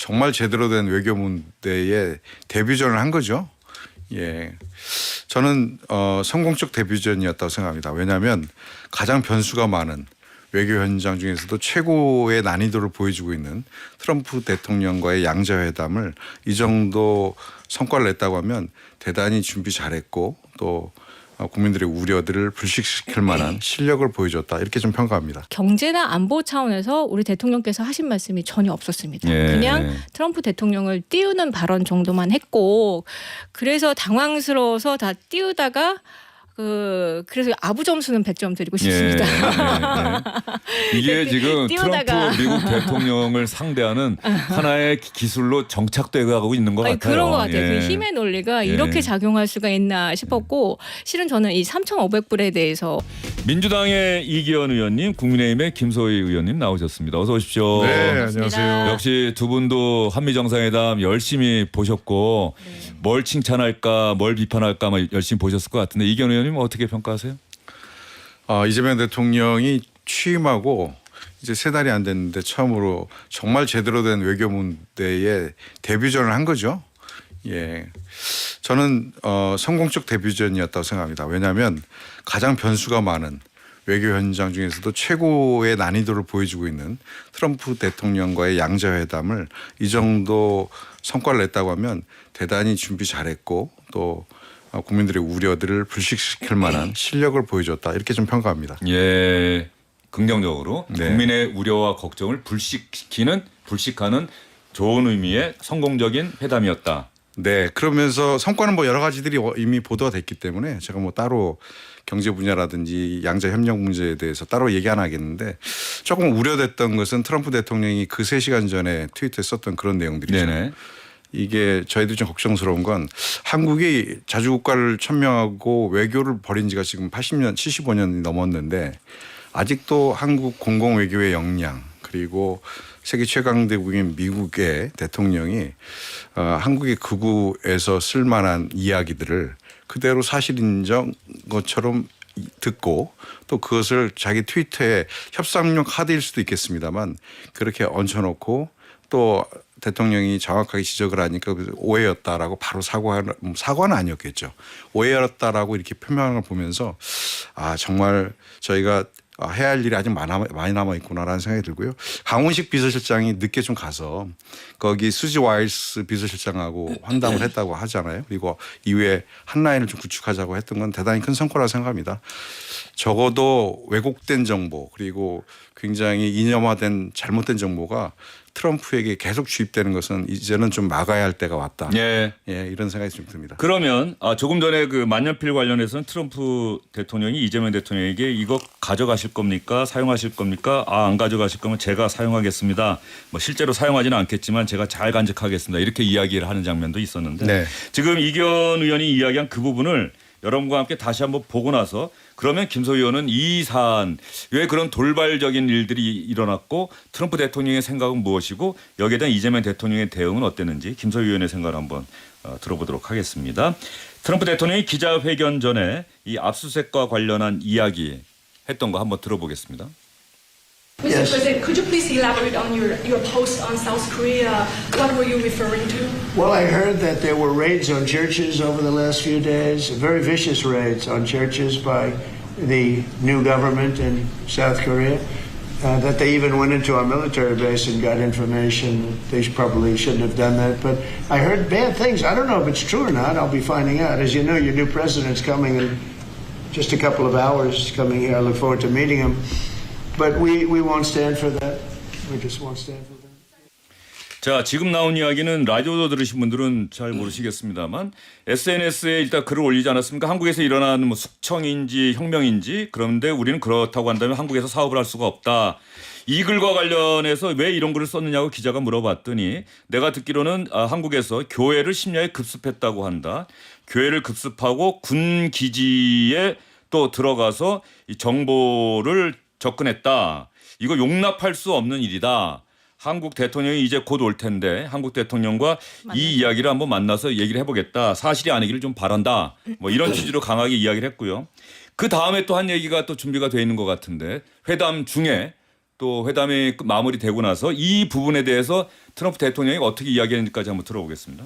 정말 제대로 된 외교 무대의 데뷔전을 한 거죠. 예, 저는 성공적 데뷔전이었다고 생각합니다. 왜냐하면 가장 변수가 많은 외교 현장 중에서도 최고의 난이도를 보여주고 있는 트럼프 대통령과의 양자회담을 이 정도 성과를 냈다고 하면 대단히 준비 잘했고 또 국민들의 우려들을 불식시킬 만한 실력을 보여줬다 이렇게 좀 평가합니다. 경제나 안보 차원에서 우리 대통령께서 하신 말씀이 전혀 없었습니다. 예. 그냥 트럼프 대통령을 띄우는 발언 정도만 했고 그래서 당황스러워서 다 띄우다가 그래서 아부 점수는 100점 드리고 싶습니다. 이게 지금 띄우다가. 트럼프 미국 대통령을 상대하는 하나의 기술로 정착돼 가고 있는 것 아니, 같아요. 그런 것 같아요. 예. 그 힘의 논리가 예. 이렇게 작용할 수가 있나 싶었고 실은 저는 이 3,500불에 대해서 민주당의 이기현 의원님, 국민의힘의 김소희 의원님 나오셨습니다. 어서 오십시오. 네, 반갑습니다. 안녕하세요. 역시 두 분도 한미 정상회담 열심히 보셨고 뭘 칭찬할까, 뭘 비판할까 열심히 보셨을 것 같은데 이기현 의원님 어떻게 평가하세요? 이재명 대통령이 취임하고 이제 3달이 안 됐는데 처음으로 정말 제대로 된 외교 무대의 데뷔전을 한 거죠. 예, 저는 성공적 데뷔전이었다고 생각합니다. 왜냐하면 가장 변수가 많은 외교 현장 중에서도 최고의 난이도를 보여주고 있는 트럼프 대통령과의 양자회담을 이 정도 성과를 냈다고 하면 대단히 준비 잘했고 또 국민들의 우려들을 불식시킬 만한 실력을 보여줬다 이렇게 좀 평가합니다. 예, 긍정적으로 네. 국민의 우려와 걱정을 불식하는 좋은 의미의 성공적인 회담이었다. 네, 그러면서 성과는 뭐 여러 가지들이 이미 보도가 됐기 때문에 제가 뭐 따로 경제 분야라든지 양자 협력 문제에 대해서 따로 얘기 안 하겠는데 조금 우려됐던 것은 트럼프 대통령이 그 3시간 전에 트위터에 썼던 그런 내용들이죠. 네네. 이게 저희들이 좀 걱정스러운 건 한국이 자주국가를 천명하고 외교를 벌인 지가 지금 80년, 75년이 넘었는데 아직도 한국 공공외교의 역량 그리고 세계 최강대국인 미국의 대통령이 한국의 극우에서 쓸만한 이야기들을 그대로 사실인정 것처럼 듣고 또 그것을 자기 트위터에 협상용 카드일 수도 있겠습니다만 그렇게 얹혀놓고 또 대통령이 정확하게 지적을 하니까 오해였다라고 바로 사과는 아니었겠죠. 오해였다라고 이렇게 표명을 보면서 정말 저희가 해야 할 일이 아직 많이 남아있구나라는 생각이 들고요. 강훈식 비서실장이 늦게 좀 가서 거기 수지 와일스 비서실장하고 환담을 했다고 하잖아요. 그리고 이후에 한 라인을 좀 구축하자고 했던 건 대단히 큰 성과라고 생각합니다. 적어도 왜곡된 정보 그리고 굉장히 이념화된 잘못된 정보가 트럼프에게 계속 주입되는 것은 이제는 좀 막아야 할 때가 왔다. 예. 예, 이런 생각이 좀 듭니다. 그러면 조금 전에 그 만년필 관련해서는 트럼프 대통령이 이재명 대통령에게 이거 가져가실 겁니까? 사용하실 겁니까? 안 가져가실 거면 제가 사용하겠습니다. 뭐 실제로 사용하지는 않겠지만 제가 잘 간직하겠습니다. 이렇게 이야기를 하는 장면도 있었는데 네. 지금 이기현 의원이 이야기한 그 부분을 여러분과 함께 다시 한번 보고 나서 그러면 김소희 의원은 이 사안 왜 그런 돌발적인 일들이 일어났고 트럼프 대통령의 생각은 무엇이고 여기에 대한 이재명 대통령의 대응은 어땠는지 김소희 의원의 생각을 한번 들어보도록 하겠습니다. 트럼프 대통령이 기자회견 전에 이 압수수색과 관련한 이야기 했던 거 한번 들어보겠습니다. Mr. President, could you please elaborate on your post on South Korea? What were you referring to? Well, I heard that there were raids on churches over the last few days, very vicious raids on churches by the new government in South Korea, that they even went into our military base and got information. They probably shouldn't have done that, but I heard bad things. I don't know if it's true or not. I'll be finding out. As you know, your new president's coming in just a couple of hours, coming here. I look forward to meeting him. But we won't stand for that. We just won't stand for that. 자, 지금 나온 이야기는 라디오로 들으신 분들은 잘 모르시겠습니다만 SNS에 일단 글을 올리지 않았습니까? 한국에서 일어나는 뭐 숙청인지 혁명인지 그런데 우리는 그렇다고 한다면 한국에서 사업을 할 수가 없다. 이 글과 관련해서 왜 이런 글을 썼느냐고 기자가 물어봤더니 내가 듣기로는 한국에서 교회를 심야에 급습했다고 한다. 교회를 급습하고 군 기지에 또 들어가서 이 정보를 접근했다. 이거 용납할 수 없는 일이다. 한국 대통령이 이제 곧 올 텐데 한국 대통령과 이 이야기를 한번 만나서 얘기를 해보겠다. 사실이 아니기를 좀 바란다. 뭐 이런 취지로 강하게 이야기를 했고요. 그 다음에 또 한 얘기가 또 준비가 돼 있는 것 같은데 회담 중에 또 회담이 마무리되고 나서 이 부분에 대해서 트럼프 대통령이 어떻게 이야기했는지까지 한번 들어보겠습니다.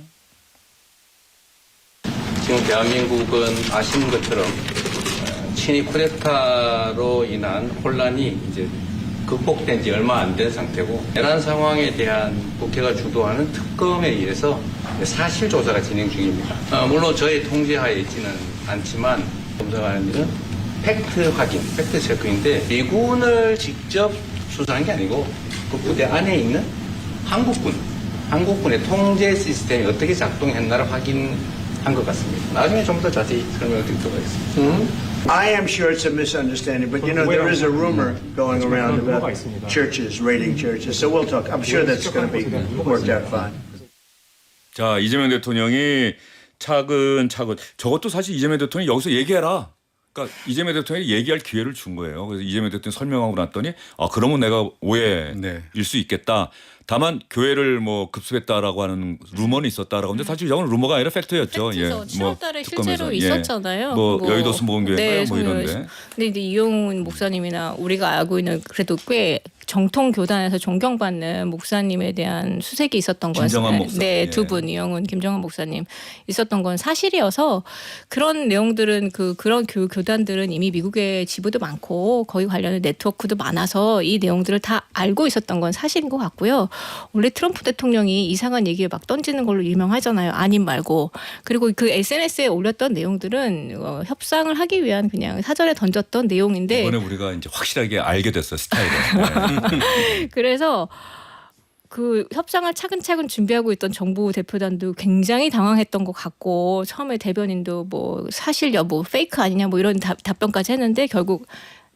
지금 대한민국은 아시는 것처럼 친위 쿠데타로 인한 혼란이 이제 극복된 지 얼마 안 된 상태고 이러한 상황에 대한 국회가 주도하는 특검에 의해서 사실 조사가 진행 중입니다. 물론 저의 통제하에 있지는 않지만 검사가 하는 일은 팩트 확인, 팩트 체크인데 미군을 직접 수사한 게 아니고 그 부대 안에 있는 한국군의 통제 시스템이 어떻게 작동했나를 확인한 것 같습니다. 나중에 좀 더 자세히 설명을 드리도록 하겠습니다. I am sure it's a misunderstanding, but you know, there is a rumor going around about churches, raiding churches. So we'll talk. I'm sure that's going to be worked out fine. 자, 이재명 대통령이 차근차근 저것도 사실 이재명 대통령이 여기서 얘기해라. 그러니까 이재명 대통령이 얘기할 기회를 준 거예요. 그래서 이재명 대통령이 설명하고 났더니 그러면 내가 오해일 네. 수 있겠다. 다만 교회를 뭐 급습했다라고 하는 루머는 있었다라고 하는데 사실 이건 루머가 아니라 팩트였죠. 팩트죠. 7월달에 실제로 특검에서. 있었잖아요. 뭐 그거. 여의도 순복음교회인가요? 뭐 이런데. 근데 이제 이용훈 목사님이나 우리가 알고 있는 그래도 꽤 정통 교단에서 존경받는 목사님에 대한 수색이 있었던 거였어요. 김정한 목사. 네, 예. 두 분 이용훈, 김정한 목사님 있었던 건 사실이어서 그런 내용들은 그런 교단들은 이미 미국에 지부도 많고 거기 관련된 네트워크도 많아서 이 내용들을 다 알고 있었던 건 사실인 것 같고요. 원래 트럼프 대통령이 이상한 얘기를 막 던지는 걸로 유명하잖아요. 아님 말고. 그리고 그 SNS에 올렸던 내용들은 협상을 하기 위한 그냥 사전에 던졌던 내용인데 이번에 우리가 이제 확실하게 알게 됐어요. 스타일을. 그래서 그 협상을 차근차근 준비하고 있던 정부 대표단도 굉장히 당황했던 것 같고 처음에 대변인도 뭐 사실 여부 페이크 아니냐 뭐 이런 답변까지 했는데 결국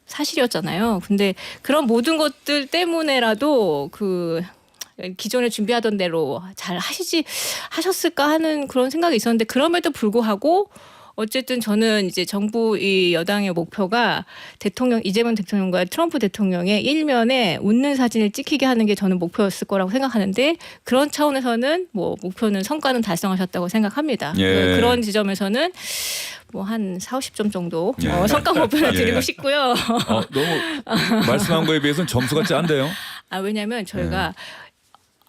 사실이었잖아요. 근데 그런 모든 것들 때문에라도 그 기존에 준비하던 대로 잘 하셨을까 하는 그런 생각이 있었는데 그럼에도 불구하고 어쨌든 저는 이제 정부 이 여당의 목표가 이재명 대통령과 트럼프 대통령의 일면에 웃는 사진을 찍히게 하는 게 저는 목표였을 거라고 생각하는데 그런 차원에서는 뭐 목표는 성과는 달성하셨다고 생각합니다. 예. 그런 지점에서는 뭐 한 40점 정도 예. 성과 목표를 드리고 예. 싶고요. 너무 말씀한 거에 비해서는 점수가 짠데요. 왜냐하면 저희가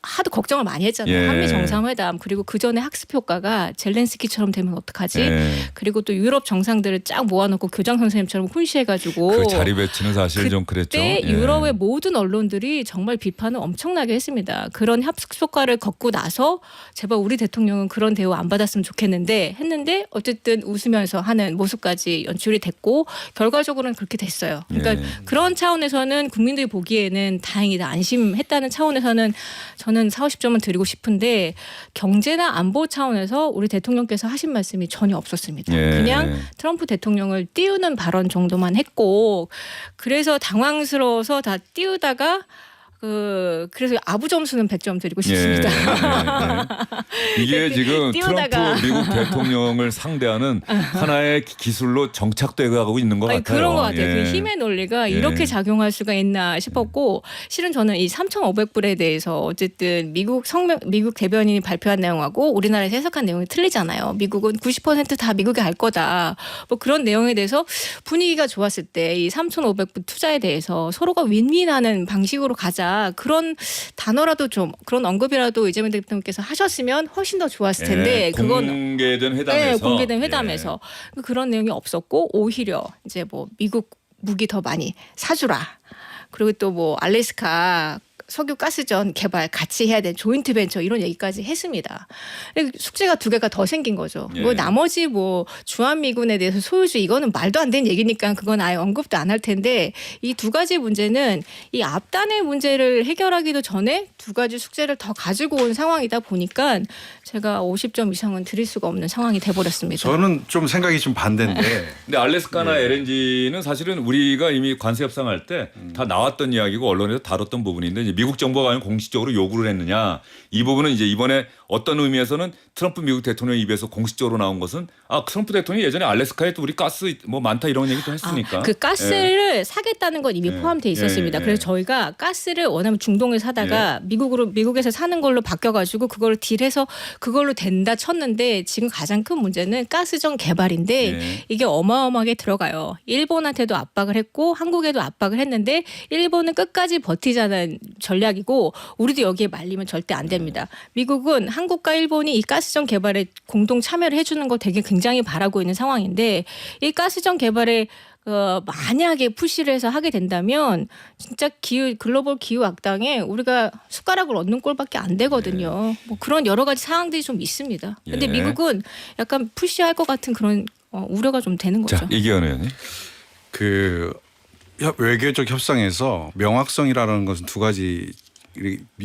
하도 걱정을 많이 했잖아요. 예. 한미 정상회담 그리고 그 전에 학습 효과가 젤렌스키처럼 되면 어떡하지? 예. 그리고 또 유럽 정상들을 쫙 모아놓고 교장 선생님처럼 훈시해가지고 그 자리 배치는 사실 좀 그랬죠. 그때 예. 유럽의 모든 언론들이 정말 비판을 엄청나게 했습니다. 그런 학습 효과를 겪고 나서 제발 우리 대통령은 그런 대우 안 받았으면 좋겠는데 했는데 어쨌든 웃으면서 하는 모습까지 연출이 됐고 결과적으로는 그렇게 됐어요. 그러니까 예. 그런 차원에서는 국민들이 보기에는 다행이다 안심했다는 차원에서는 저는 40점은 드리고 싶은데 경제나 안보 차원에서 우리 대통령께서 하신 말씀이 전혀 없었습니다. 예. 그냥 트럼프 대통령을 띄우는 발언 정도만 했고 그래서 당황스러워서 다 띄우다가 그래서 아부 점수는 100점 드리고 싶습니다. 이게 지금 띄우다가. 트럼프 미국 대통령을 상대하는 하나의 기술로 정착돼 가고 있는 것 같아요. 그런 것 같아요. 예. 그 힘의 논리가 이렇게 작용할 수가 있나 싶었고 실은 저는 이 3,500불에 대해서 어쨌든 미국 대변인이 발표한 내용하고 우리나라에서 해석한 내용이 틀리잖아요. 미국은 90%다 미국이 알 거다. 뭐 그런 내용에 대해서 분위기가 좋았을 때 이 3,500불 투자에 대해서 서로가 윈윈하는 방식으로 가자. 그런 단어라도 좀 그런 언급이라도 이재명 대통령께서 하셨으면 훨씬 더 좋았을 텐데 그건 공개된 회담에서 네, 공개된 회담에서 그런 내용이 없었고 오히려 이제 뭐 미국 무기 더 많이 사주라. 그리고 또 뭐 알래스카 석유 가스전 개발 같이 해야 된 조인트 벤처 이런 얘기까지 했습니다. 숙제가 두 개가 더 생긴 거죠. 예. 뭐 나머지 뭐 주한미군에 대해서 소유주 이거는 말도 안 되는 얘기니까 그건 아예 언급도 안 할 텐데 이 두 가지 문제는 이 앞단의 문제를 해결하기도 전에 두 가지 숙제를 더 가지고 온 상황이다 보니까 제가 50점 이상은 드릴 수가 없는 상황이 돼버렸습니다. 저는 좀 생각이 좀 반대인데 근데 알래스카나 LNG는 사실은 우리가 이미 관세 협상할 때 다 나왔던 이야기고 언론에서 다뤘던 부분인데 이제 미국 정부가 과연 공식적으로 요구를 했느냐. 이 부분은 이제 이번에 어떤 의미에서는 트럼프 미국 대통령 입에서 공식적으로 나온 것은 트럼프 대통령이 예전에 알래스카에 또 우리 가스 뭐 많다 이런 얘기도 했으니까. 그 가스를 사겠다는 건 이미 포함돼 있었습니다. 예. 그래서 저희가 가스를 원하면 중동에서 사다가 미국에서 사는 걸로 바뀌어가지고 그걸 딜해서 그걸로 된다 쳤는데 지금 가장 큰 문제는 가스정 개발인데 예. 이게 어마어마하게 들어가요. 일본한테도 압박을 했고 한국에도 압박을 했는데 일본은 끝까지 버티자는 전략이고 우리도 여기에 말리면 절대 안 됩니다. 미국은 한국과 일본이 이 가스정 개발에 공동 참여를 해주는 거 되게 굉장히 바라고 있는 상황인데 이 가스정 개발에 만약에 푸시를 해서 하게 된다면 진짜 글로벌 기후 악당에 우리가 숟가락을 얻는 꼴밖에 안 되거든요. 뭐 그런 여러 가지 상황들이 좀 있습니다. 근데 예. 미국은 약간 푸시할 것 같은 그런 우려가 좀 되는 거죠. 자, 이기현 의원님. 그 외교적 협상에서 명확성이라는 것은 두 가지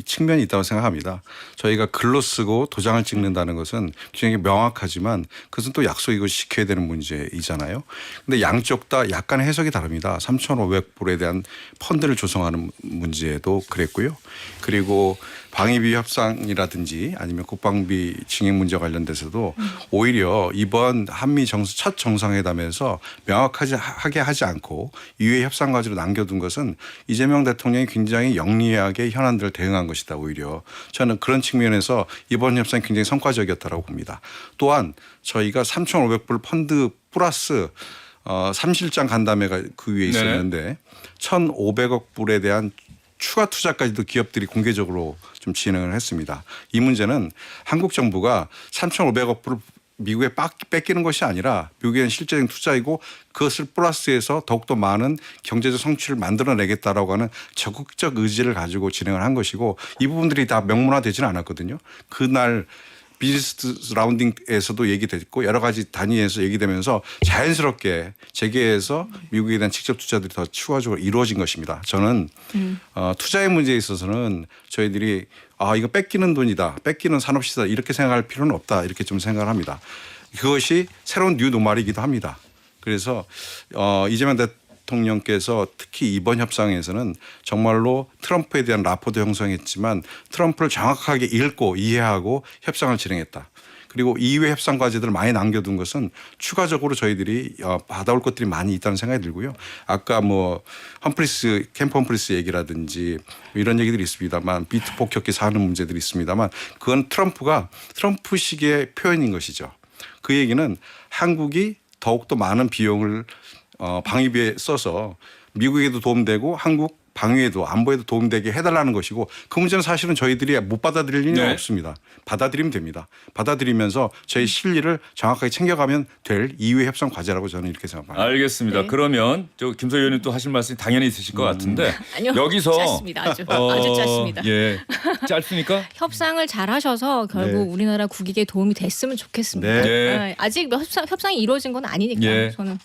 측면이 있다고 생각합니다. 저희가 글로 쓰고 도장을 찍는다는 것은 굉장히 명확하지만 그것은 또 약속이고 지켜야 되는 문제이잖아요. 근데 양쪽 다 약간 해석이 다릅니다. 3,500불에 대한 펀드를 조성하는 문제도 그랬고요. 그리고 방위비 협상이라든지 아니면 국방비 증액 문제 관련돼서도 오히려 이번 한미 첫 정상회담에서 명확하게 하지 않고 이외의 협상 과제로 남겨둔 것은 이재명 대통령이 굉장히 영리하게 현안들을 대응한 것이다. 오히려 저는 그런 측면에서 이번 협상이 굉장히 성과적이었다고 봅니다. 또한 저희가 3,500불 펀드 플러스 3실장 간담회가 그 위에 있었는데 1,500억 불에 대한 추가 투자까지도 기업들이 공개적으로 좀 진행을 했습니다. 이 문제는 한국 정부가 3,500억 불을 미국에 뺏기는 것이 아니라 미국에는 실제적인 투자이고 그것을 플러스해서 더욱더 많은 경제적 성취를 만들어내겠다라고 하는 적극적 의지를 가지고 진행을 한 것이고 이 부분들이 다 명문화되지는 않았거든요. 그날 비즈니스 라운딩에서도 얘기됐고 여러 가지 단위에서 얘기되면서 자연스럽게 재계에서 미국에 대한 직접 투자들이 더 추가적으로 이루어진 것입니다. 저는 투자의 문제에 있어서는 저희들이 이거 뺏기는 돈이다, 뺏기는 산업시다 이렇게 생각할 필요는 없다 이렇게 좀 생각을 합니다. 그것이 새로운 뉴 노멀이기도 합니다. 그래서 이재명 대통령께서 특히 이번 협상에서는 정말로 트럼프에 대한 라포도 형성했지만 트럼프를 정확하게 읽고 이해하고 협상을 진행했다. 그리고 이외 협상 과제들을 많이 남겨둔 것은 추가적으로 저희들이 받아올 것들이 많이 있다는 생각이 들고요. 아까 뭐 캠프 험프리스 얘기라든지 이런 얘기들이 있습니다만 비트 폭격기 사는 문제들이 있습니다만 그건 트럼프식의 표현인 것이죠. 그 얘기는 한국이 더욱더 많은 비용을 방위비에 써서 미국에도 도움되고 한국 방위에도 안보에도 도움되게 해달라는 것이고 그 문제는 사실은 저희들이 못 받아들일 일은 없습니다. 받아들이면 됩니다. 받아들이면서 저희 실리를 정확하게 챙겨가면 될 이외 협상 과제라고 저는 이렇게 생각합니다. 알겠습니다. 네. 그러면 김소 의원님 또 하실 말씀이 당연히 있으실 것 같은데 아니요. 여기서 짧습니다. 아주 짧습니다. 예, 짧습니까? 협상을 잘 하셔서 결국 우리나라 국익에 도움이 됐으면 좋겠습니다. 네. 아직 협상이 이루어진 건 아니니까 예. 저는.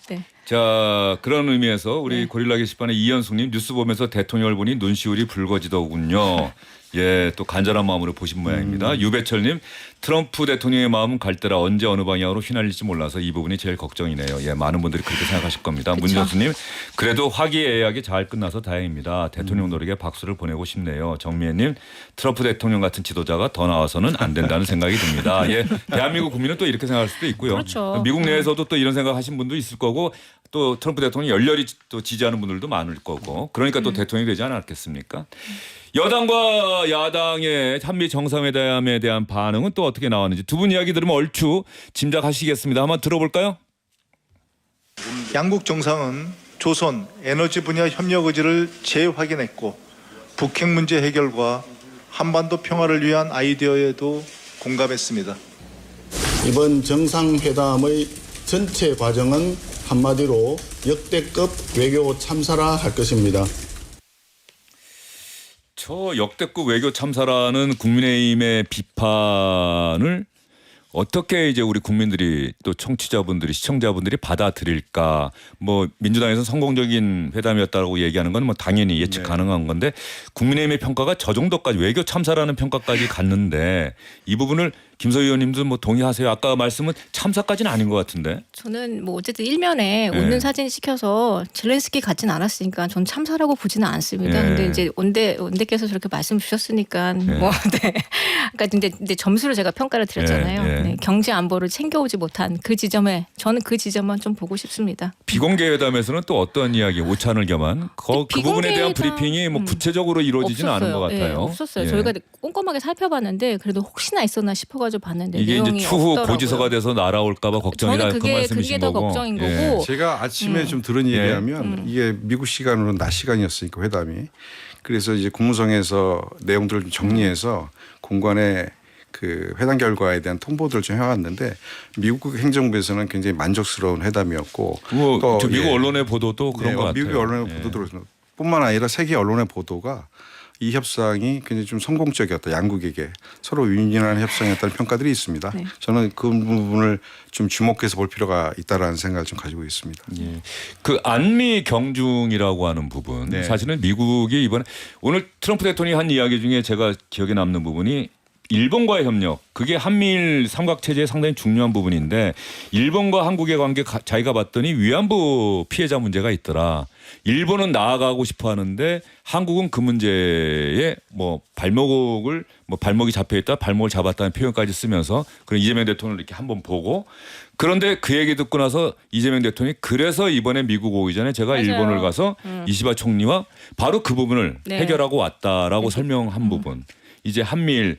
자, 그런 의미에서 우리 고릴라 게시판의 이현숙님 뉴스 보면서 대통령을 보니 눈시울이 붉어지더군요. 예, 또 간절한 마음으로 보신 모양입니다. 유배철님, 트럼프 대통령의 마음은 갈대라 언제 어느 방향으로 휘날릴지 몰라서 이 부분이 제일 걱정이네요. 예, 많은 분들이 그렇게 생각하실 겁니다. 문정수님, 그래도 화기애애하게 잘 끝나서 다행입니다. 대통령 노력에 박수를 보내고 싶네요. 정미애님, 트럼프 대통령 같은 지도자가 더 나와서는 안 된다는 생각이 듭니다. 예, 대한민국 국민은 또 이렇게 생각할 수도 있고요. 그렇죠. 미국 내에서도 또 이런 생각하신 분도 있을 거고 또 트럼프 대통령 열렬히 또 지지하는 분들도 많을 거고 그러니까 또 대통령이 되지 않았겠습니까? 여당과 야당의 한미 정상회담에 대한 반응은 또 어떻게 나왔는지 두 분 이야기 들으면 얼추 짐작하시겠습니다. 한번 들어볼까요? 양국 정상은 조선 에너지 분야 협력 의지를 재확인했고 북핵 문제 해결과 한반도 평화를 위한 아이디어에도 공감했습니다. 이번 정상회담의 전체 과정은 한마디로 역대급 외교 참사라 할 것입니다. 저 역대급 외교 참사라는 국민의힘의 비판을 어떻게 이제 우리 국민들이 또 청취자분들이 시청자분들이 받아들일까? 뭐 민주당에서 성공적인 회담이었다고 얘기하는 건 뭐 당연히 예측 네. 가능한 건데 국민의힘의 평가가 저 정도까지 외교 참사라는 평가까지 갔는데 이 부분을 김소희 의원님도 뭐 동의하세요? 아까 말씀은 참사까지는 아닌 것 같은데. 저는 뭐 어쨌든 일면에 네. 웃는 사진 시켜서 젤렌스키 같진 않았으니까 전 참사라고 보지는 않습니다. 네. 근데 이제 원대께서 저렇게 말씀 주셨으니까 뭐 네. 그러니까 근데 점수를 제가 평가를 드렸잖아요. 네. 네. 경제 안보를 챙겨오지 못한 그 지점에 저는 그 지점만 좀 보고 싶습니다. 비공개 회담에서는 또 어떤 이야기 오찬을 겸한 그 부분에 대한 비공개 브리핑이 뭐 구체적으로 이루어지지는 않은 것 같아요. 예, 없었어요. 예. 저희가 꼼꼼하게 살펴봤는데 그래도 혹시나 있었나 싶어가지고 봤는데 이게 이제 내용이 추후 없더라고요. 고지서가 돼서 날아올까봐 걱정이라 저는 그 말씀이신 그게 더 거고. 걱정인 예. 거고. 제가 아침에 좀 들은 예. 얘기하면 이게 미국 시간으로는 낮 시간이었으니까 회담이. 그래서 이제 국무성에서 내용들을 좀 정리해서 공관에 그 회담 결과에 대한 통보들을 좀 해왔는데 미국 행정부에서는 굉장히 만족스러운 회담이었고 뭐, 저 미국 예. 언론의 보도도 그런 네, 것 같아요. 미국 언론의 예. 보도도 뿐만 아니라 세계 언론의 보도가 이 협상이 굉장히 좀 성공적이었다. 양국에게 서로 윈윈한 협상이었다는 평가들이 있습니다. 네. 저는 그 부분을 좀 주목해서 볼 필요가 있다라는 생각을 좀 가지고 있습니다. 예. 그 안미 경중이라고 하는 부분 네. 사실은 미국이 이번에 오늘 트럼프 대통령이 한 이야기 중에 제가 기억에 남는 부분이 일본과의 협력 그게 한미일 삼각체제의 상당히 중요한 부분인데 일본과 한국의 관계 자기가 봤더니 위안부 피해자 문제가 있더라. 일본은 나아가고 싶어 하는데 한국은 그 문제에 뭐 발목이 잡혀 있다 발목을 잡았다는 표현까지 쓰면서 그런 이재명 대통령을 이렇게 한번 보고 그런데 그 얘기 듣고 나서 이재명 대통령이 그래서 이번에 미국 오기 전에 제가 맞아요. 일본을 가서 이시바 총리와 바로 그 부분을 네. 해결하고 왔다라고 설명한 부분 이제 한미일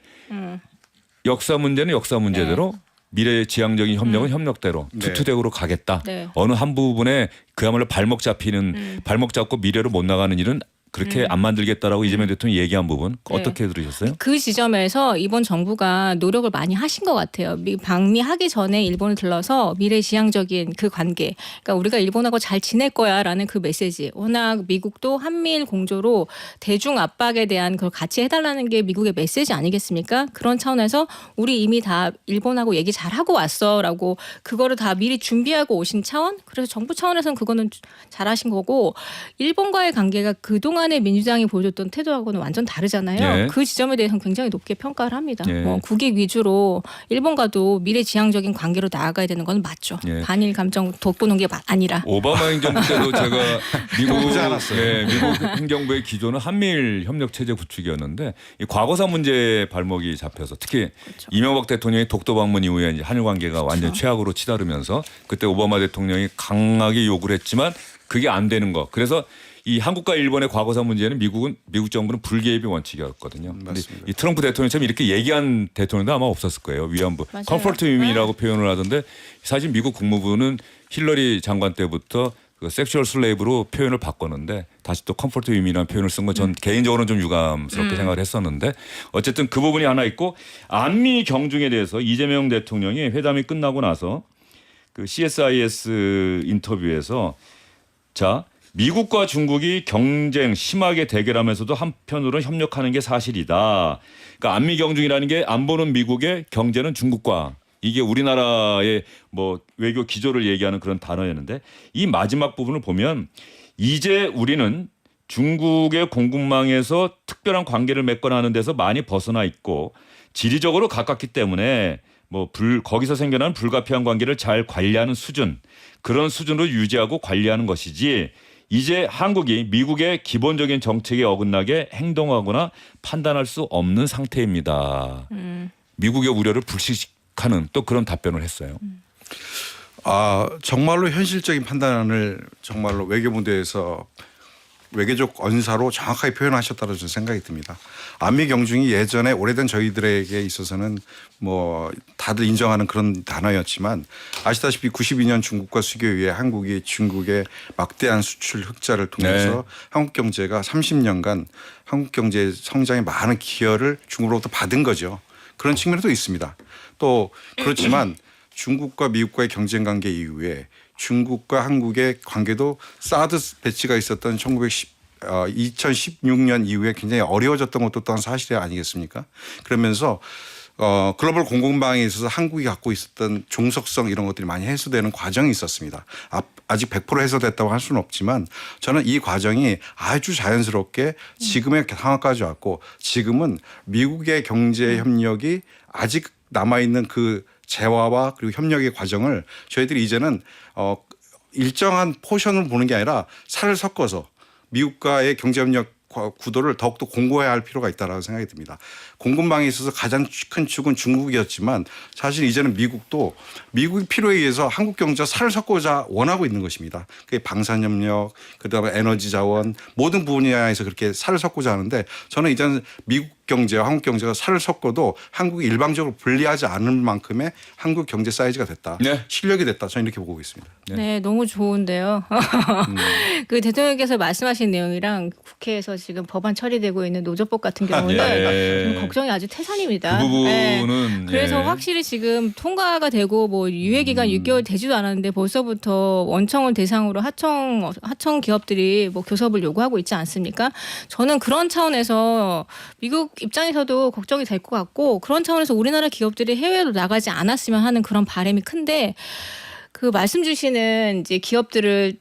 역사 문제는 역사 문제대로 미래 지향적인 협력은 협력대로 네. 투투대으로 가겠다. 네. 어느 한 부분에 그야말로 발목 잡고 미래로 못 나가는 일은 그렇게 안 만들겠다라고 이재명 대통령이 얘기한 부분 네. 어떻게 들으셨어요? 그 지점에서 이번 정부가 노력을 많이 하신 것 같아요. 방미하기 전에 일본을 들러서 미래지향적인 그 관계, 그러니까 우리가 일본하고 잘 지낼 거야라는 그 메시지. 워낙 미국도 한미일 공조로 대중 압박에 대한 그걸 같이 해달라는 게 미국의 메시지 아니겠습니까? 그런 차원에서 우리 이미 다 일본하고 얘기 잘 하고 왔어라고 그거를 다 미리 준비하고 오신 차원. 그래서 정부 차원에서는 그거는 잘하신 거고 일본과의 관계가 그동안 의 민주당이 보여줬던 태도하고는 완전 다르잖아요. 예. 그 지점에 대해서는 굉장히 높게 평가를 합니다. 예. 뭐 국익 위주로 일본과도 미래지향적인 관계로 나아가야 되는 건 맞죠. 예. 반일 감정 돋구는 게 아니라. 오바마 행정부 때도 제가 미국, 보지 않았어요. 네, 미국 행정부의 기조는 한미일 협력 체제 구축이었는데 이 과거사 문제에 발목이 잡혀서 특히 그렇죠. 이명박 대통령이 독도 방문 이후에 이제 한일 관계가 완전 최악으로 치달으면서 그때 오바마 대통령이 강하게 요구를 했지만 그게 안 되는 거. 그래서 이 한국과 일본의 과거사 문제는 미국 정부는 불개입의 원칙이었거든요. 근데 맞습니다. 이 트럼프 대통령처럼 이렇게 얘기한 대통령도 아마 없었을 거예요. 위안부. 맞아요. 컴포트 위민이라고 표현을 하던데 사실 미국 국무부는 힐러리 장관 때부터 그 섹슈얼 슬레이브로 표현을 바꿨는데 다시 또 컴포트 위민이라는 표현을 쓴 건 전 개인적으로는 좀 유감스럽게 생각을 했었는데 어쨌든 그 부분이 하나 있고 안미 경중에 대해서 이재명 대통령이 회담이 끝나고 나서 그 CSIS 인터뷰에서 자 미국과 중국이 경쟁 심하게 대결하면서도 한편으로는 협력하는 게 사실이다. 그러니까 안미 경중이라는 게 안보는 미국의 경제는 중국과 이게 우리나라의 뭐 외교 기조를 얘기하는 그런 단어였는데 이 마지막 부분을 보면 이제 우리는 중국의 공급망에서 특별한 관계를 맺거나 하는 데서 많이 벗어나 있고 지리적으로 가깝기 때문에 뭐 거기서 생겨나는 불가피한 관계를 잘 관리하는 수준 그런 수준으로 유지하고 관리하는 것이지 이제 한국이 미국의 기본적인 정책에 어긋나게 행동하거나 판단할 수 없는 상태입니다. 미국의 우려를 불식하는 또 그런 답변을 했어요. 정말로 현실적인 판단을 정말로 외교부대에서 외교적 언사로 정확하게 표현하셨다고 저는 생각이 듭니다. 안미 경중이 예전에 오래된 저희들에게 있어서는 뭐 다들 인정하는 그런 단어였지만 아시다시피 92년 중국과 수교 이후에 한국이 중국의 막대한 수출 흑자를 통해서 네. 한국 경제가 30년간 한국 경제 성장에 많은 기여를 중국으로부터 받은 거죠. 그런 측면도 있습니다. 또 그렇지만 중국과 미국과의 경쟁 관계 이후에 중국과 한국의 관계도 사드 배치가 있었던 2016년 이후에 굉장히 어려워졌던 것도 또한 사실이 아니겠습니까? 그러면서 글로벌 공공방에 있어서 한국이 갖고 있었던 종속성 이런 것들이 많이 해소되는 과정이 있었습니다. 아직 100% 해소됐다고 할 수는 없지만 저는 이 과정이 아주 자연스럽게 지금의 상황까지 왔고 지금은 미국의 경제 협력이 아직 남아있는 그 재화와 그리고 협력의 과정을 저희들이 이제는 일정한 포션을 보는 게 아니라 살을 섞어서 미국과의 경제협력 구도를 더욱더 공고해야 할 필요가 있다고 생각이 듭니다. 공급망에 있어서 가장 큰 축은 중국이었지만 사실 이제는 미국도 미국의 필요에 의해서 한국 경제와 살을 섞고자 원하고 있는 것입니다. 그게 방산협력, 그다음에 에너지 자원 모든 분야에서 그렇게 살을 섞고자 하는데 저는 이제는 미국 경제와 한국 경제가 살을 섞어도 한국이 일방적으로 분리하지 않을 만큼의 한국 경제 사이즈가 됐다. 네. 실력이 됐다. 저는 이렇게 보고 있습니다. 네, 너무 좋은데요. 그 대통령께서 말씀하신 내용이랑 국회에서 지금 법안 처리되고 있는 노조법 같은 경우는 예. 좀 걱정이 아주 태산입니다. 그 부분은 그래서 예. 확실히 지금 통과가 되고 뭐 유예 기간 6개월 되지도 않았는데 벌써부터 원청을 대상으로 하청 기업들이 뭐 교섭을 요구하고 있지 않습니까? 저는 그런 차원에서 미국 입장에서도 걱정이 될 것 같고 그런 차원에서 우리나라 기업들이 해외로 나가지 않았으면 하는 그런 바람이 큰데 그 말씀 주시는 이제 기업들을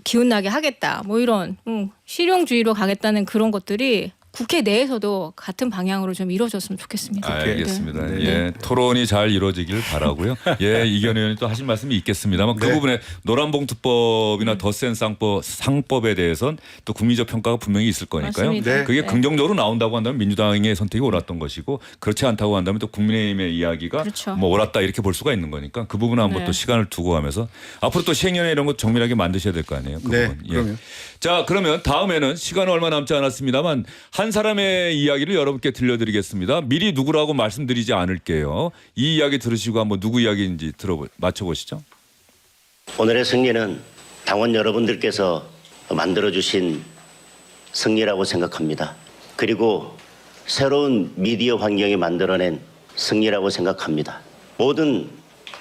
기운나게 하겠다 뭐 이런 실용주의로 가겠다는 그런 것들이 국회 내에서도 같은 방향으로 좀 이루어졌으면 좋겠습니다. 알겠습니다. 네. 예, 토론이 잘 이루어지길 바라고요. 예, 이견 의원이 또 하신 말씀이 있겠습니다만 그 네. 부분에 노란봉투법이나 더센 상법에 대해서는 또 국민적 평가가 분명히 있을 거니까요. 맞습니다. 네. 그게 네. 긍정적으로 나온다고 한다면 민주당의 선택이 옳았던 것이고 그렇지 않다고 한다면 또 국민의힘의 이야기가 그렇죠. 뭐 옳았다 이렇게 볼 수가 있는 거니까 그 부분은 한번 네. 또 시간을 두고 가면서 앞으로 또 시행령에 이런 거 정밀하게 만드셔야 될 거 아니에요. 그 네, 부분. 그럼요. 자, 그러면 다음에는 시간은 얼마 남지 않았습니다만 한 사람의 이야기를 여러분께 들려드리겠습니다. 미리 누구라고 말씀드리지 않을게요. 이 이야기 들으시고 한번 누구 이야기인지 맞춰보시죠. 오늘의 승리는 당원 여러분들께서 만들어주신 승리라고 생각합니다. 그리고 새로운 미디어 환경이 만들어낸 승리라고 생각합니다. 모든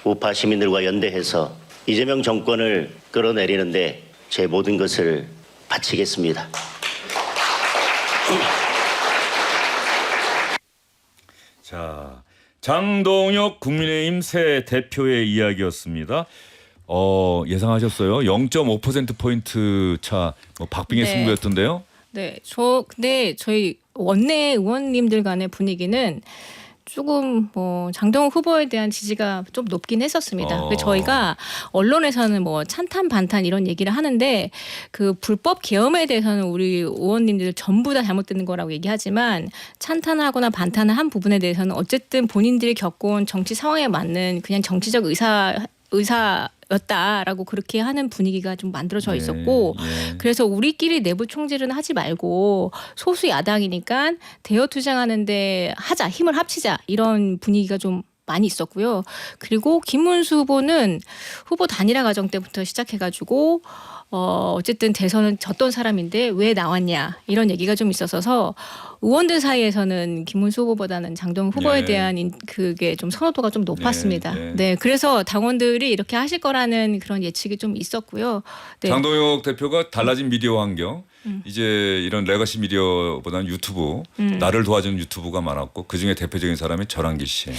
우파 시민들과 연대해서 이재명 정권을 끌어내리는데 제 모든 것을 바치겠습니다. 자, 장동혁 국민의힘 새 대표의 이야기였습니다. 예상하셨어요? 0.5%포인트 차 박빙의 네. 승부였던데요. 네, 근데 저희 원내 의원님들 간의 분위기는 조금 뭐 장동욱 후보에 대한 지지가 좀 높긴 했었습니다. 그래서 저희가 언론에서는 뭐 찬탄 반탄 이런 얘기를 하는데 그 불법 계엄에 대해서는 우리 의원님들 전부 다 잘못되는 거라고 얘기하지만 찬탄을 하거나 반탄을 한 부분에 대해서는 어쨌든 본인들이 겪어온 정치 상황에 맞는 그냥 정치적 의사였다라고 그렇게 하는 분위기가 좀 만들어져 있었고 그래서 우리끼리 내부 총질은 하지 말고 소수 야당이니까 대여 투쟁하는데 하자 힘을 합치자 이런 분위기가 좀 많이 있었고요. 그리고 김문수 후보는 후보 단일화 과정 때부터 시작해가지고 어쨌든 대선은 졌던 사람인데 왜 나왔냐 이런 얘기가 좀 있었어서 의원들 사이에서는 김문수 후보보다는 장동욱 후보에 네. 대한 그게 좀 선호도가 좀 높았습니다. 네. 네, 그래서 당원들이 이렇게 하실 거라는 그런 예측이 좀 있었고요. 네. 장동혁 대표가 달라진 미디어 환경 이제 이런 레거시 미디어보다는 유튜브 나를 도와주는 유튜브가 많았고 그중에 대표적인 사람이 전환기 씨.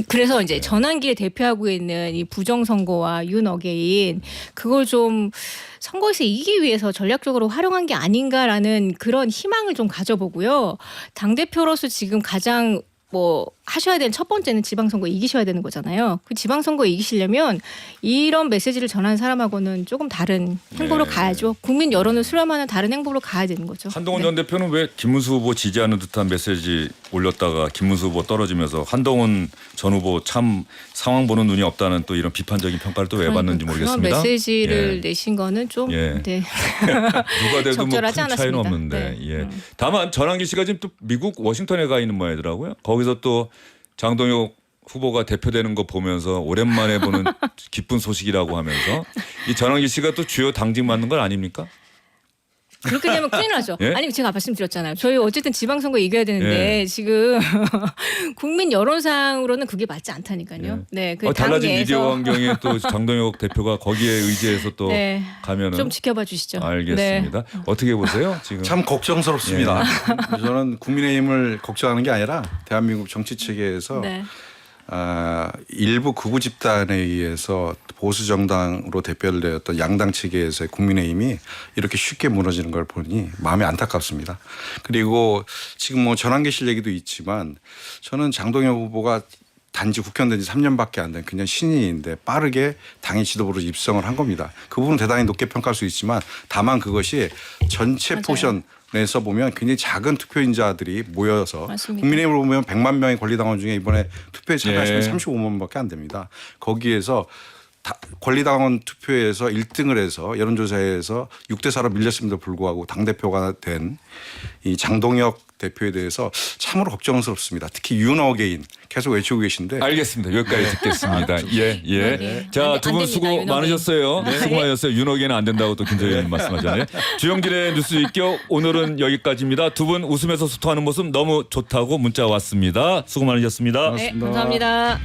그래서 이제 전환기에 대표하고 있는 이 부정선거와 윤어게인 그걸 좀 선거에서 이기기 위해서 전략적으로 활용한 게 아닌가라는 그런 희망을 좀 가져보고요. 당대표로서 지금 가장 뭐 하셔야 되는 첫 번째는 지방선거 이기셔야 되는 거잖아요. 그 지방선거 이기시려면 이런 메시지를 전하는 사람하고는 조금 다른 행보로 네. 가야죠. 국민 여론을 수렴하는 다른 행보로 가야 되는 거죠. 한동훈 네. 전 대표는 왜 김문수 후보 지지하는 듯한 메시지 올렸다가 김문수 후보 떨어지면서 한동훈 전 후보 참 상황 보는 눈이 없다는 또 이런 비판적인 평가를 또 왜 받는지 모르겠습니다. 그런 메시지를 예. 내신 거는 좀 예. 네. 누가 돼도 뭐 적절하지 큰 차이는 않았습니다. 없는데. 네. 예. 다만 전환기 씨가 지금 또 미국 워싱턴에 가 있는 모양이더라고요. 거기서 또 장동혁 후보가 대표되는 거 보면서 오랜만에 보는 기쁜 소식이라고 하면서 이 전환기 씨가 또 주요 당직 맡는 건 아닙니까? 그렇게 되면 큰일 나죠. 예? 아니 제가 말씀드렸잖아요. 저희 어쨌든 지방선거 이겨야 되는데 지금 국민 여론상으로는 그게 맞지 않다니까요. 네, 그 달라진 당내에서 미디어 환경에 또 장동혁 대표가 거기에 의지해서 또 네, 가면은 좀 지켜봐 주시죠. 알겠습니다. 네. 어떻게 보세요? 지금 참 걱정스럽습니다. 저는 국민의힘을 걱정하는 게 아니라 대한민국 정치 체계에서 네. 일부 극우 집단에 의해서 보수 정당으로 대표를 되었던 양당 체계에서의 국민의힘이 이렇게 쉽게 무너지는 걸 보니 마음이 안타깝습니다. 그리고 지금 뭐 전환기실 얘기도 있지만 저는 장동혁 후보가 단지 국회의원 된 지 3년밖에 안 된 그냥 신인인데 빠르게 당의 지도부로 입성을 한 겁니다. 그 부분은 대단히 높게 평가할 수 있지만 다만 그것이 전체 맞아요. 포션에서 보면 굉장히 작은 투표인자들이 모여서 맞습니다. 국민의힘으로 보면 100만 명의 권리당원 중에 이번에 투표에 참여하시면 예. 35만 명밖에 안 됩니다. 거기에서 권리당원 투표에서 1등을 해서 여론조사에서 6대4로 밀렸음에도 불구하고 당대표가 된 이 장동혁 대표에 대해서 참으로 걱정스럽습니다. 특히 유너게인 계속 외치고 계신데 알겠습니다. 여기까지 듣겠습니다. 예, 예. 네. 자, 두 분 안 수고 됩니다, 많으셨어요. 수고하셨어요. 윤호계는 안 된다고 또 김 의원님 말씀하잖아요. 주영진의 뉴스 입격 오늘은 여기까지입니다. 두 분 웃으면서 소통하는 모습 너무 좋다고 문자 왔습니다. 수고 많으셨습니다. 네, 감사합니다.